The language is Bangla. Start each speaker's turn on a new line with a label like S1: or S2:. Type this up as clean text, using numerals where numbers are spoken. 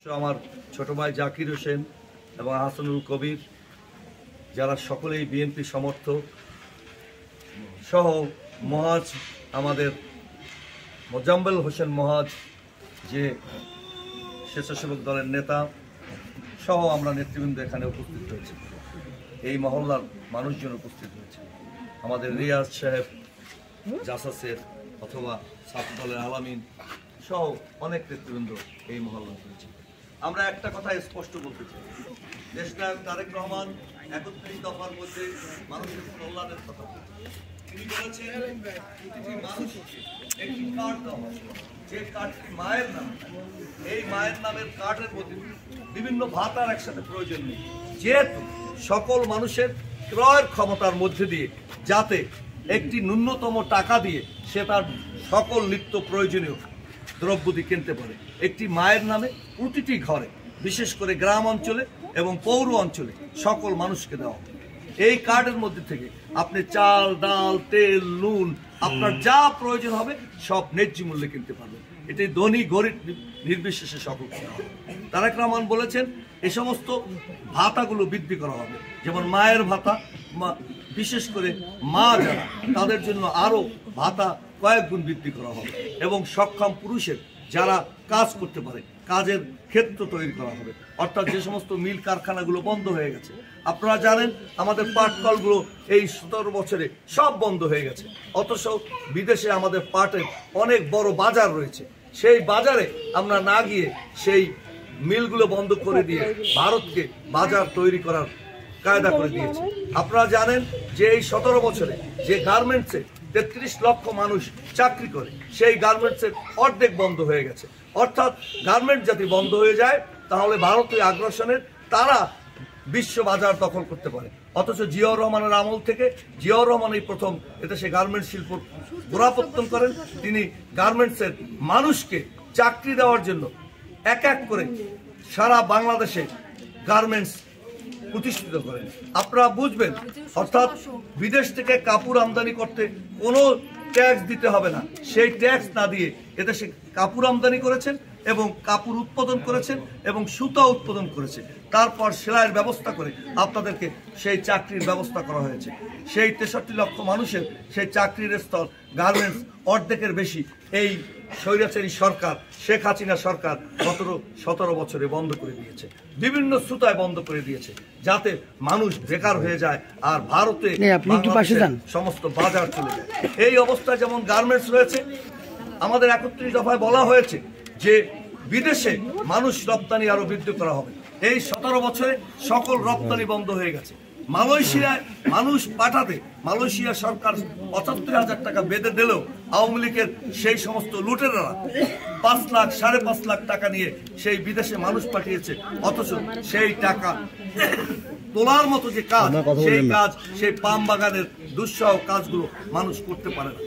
S1: আমার ছোট ভাই জাকির হোসেন এবং হাসানুল কবির যারা সকলেই বিএনপি সমর্থক সহ মহাজ আমাদের মোজাম্মেল হোসেন মহাজ যে স্বেচ্ছাসেবক দলের নেতা সহ আমরা নেতৃবৃন্দ এখানে উপস্থিত হয়েছি। এই মহল্লার মানুষজন উপস্থিত হয়েছে। আমাদের রিয়াজ সাহেব জাসাসের অথবা ছাত্র দলের আলামিন সহ অনেক নেতৃবৃন্দ এই মহল্লা হয়েছে। আমরা একটা কথা স্পষ্ট বলতে চাই, দেশনায়ক তারেক রহমান ৩১ দফার মধ্যে মানুষের কল্যাণের কথা তিনি বলেছেন প্রতিটি মানুষকে একটি কার্ড দেওয়া হবে, যে কার্ডটি মায়ের নাম। এই মায়ের নামের কার্ডের মধ্যে বিভিন্ন ভাতার একসাথে প্রয়োজন নেই, যেহেতু সকল মানুষের ক্রয়ের ক্ষমতার মধ্যে দিয়ে যাতে একটি ন্যূনতম টাকা দিয়ে সে তার সকল নিত্য প্রয়োজনীয় দ্রব্যটি কিনতে পারে। একটি মায়ের নামে প্রতিটি ঘরে, বিশেষ করে গ্রাম অঞ্চলে এবং পৌর অঞ্চলে সকল মানুষকে দেওয়া হবে। এই কার্ডের মধ্যে থেকে আপনি চাল, ডাল, তেল, নুন আপনার যা প্রয়োজন হবে সব ন্যায্য মূল্যে কিনতে পারবেন। এটি ধনী গরিব নির্বিশেষে সকলকে দেওয়া হবে। তারেক রহমান বলেছেন এ সমস্ত ভাতাগুলো বৃদ্ধি করা হবে, যেমন মায়ের ভাতা, বিশেষ করে মা যারা তাদের জন্য আরও ভাতা কয়েক গুণ বৃদ্ধি করা হবে এবং সক্ষম পুরুষের যারা কাজ করতে পারে কাজের ক্ষেত্র তৈরি করা হবে। অর্থাৎ যে সমস্ত মিল কারখানাগুলো বন্ধ হয়ে গেছে, আপনারা জানেন আমাদের পাটকলগুলো এই ১৭ বছরে সব বন্ধ হয়ে গেছে, অথচ বিদেশে আমাদের পাটের অনেক বড় বাজার রয়েছে। সেই বাজারে আমরা না গিয়ে সেই মিলগুলো বন্ধ করে দিয়ে ভারতকে বাজার তৈরি করার কায়দা করে দিয়েছে। আপনারা জানেন যে এই ১৭ বছরে যে গার্মেন্টসে ৩৩ লক্ষ মানুষ চাকরি করে, সেই গার্মেন্টসের অর্ধেক বন্ধ হয়ে গেছে। অর্থাৎ গার্মেন্টস যদি বন্ধ হয়ে যায় তাহলে ভারতীয় আগ্রাসনের তারা বিশ্ব বাজার দখল করতে পারে। অথচ জিয়াউর রহমানের আমল থেকে জিয়াউর রহমান এই প্রথম এদেশে গার্মেন্টস শিল্প গোড়াপত্তন করেন। তিনি গার্মেন্টসের মানুষকে চাকরি দেওয়ার জন্য এক এক করে সারা বাংলাদেশে গার্মেন্টস প্রতিষ্ঠিত করেন। আপনারা বুঝবেন, অর্থাৎ বিদেশ থেকে কাপড় আমদানি করতে কোনো ট্যাক্স দিতে হবে না। সেই ট্যাক্স না দিয়ে এদেশে কাপড় আমদানি করেছেন এবং কাপড় উৎপাদন করেছেন এবং সুতা উৎপাদন করেছে। তারপর সেলাইয়ের ব্যবস্থা করে আপনাদেরকে সেই চাকরির ব্যবস্থা করা হয়েছে। সেই ৬৩ লক্ষ মানুষের সেই চাকরির স্তর গার্মেন্টস অর্ধেকের বেশি এই স্বৈরাচারী সরকার শেখ হাসিনা সরকার ১৭ বছরে বন্ধ করে দিয়েছে, বিভিন্ন সুতায় বন্ধ করে দিয়েছে, যাতে মানুষ বেকার হয়ে যায় আর ভারতে সমস্ত বাজার চলে যায়। এই অবস্থায় যেমন গার্মেন্টস রয়েছে, আমাদের ৩১ দফায় বলা হয়েছে যে বিদেশে মানুষ রপ্তানি আরো বৃদ্ধি করা হবে। এই ১৭ বছরে সকল রপ্তানি বন্ধ হয়ে গেছে। মালয়েশিয়ায় মানুষ পাঠাতে মালয়েশিয়া সরকার ৭৫,০০০ টাকা বেঁধে দিলেও আওয়ামী লীগের সেই সমস্ত লুটেরারা ৫ লাখ, ৫.৫ লাখ টাকা নিয়ে সেই বিদেশে মানুষ পাঠিয়েছে। অথচ সেই টাকা তোলার মতো যে কাজ, সেই কাজ, সেই পাম বাগানের দুঃসহ কাজগুলো মানুষ করতে পারে না।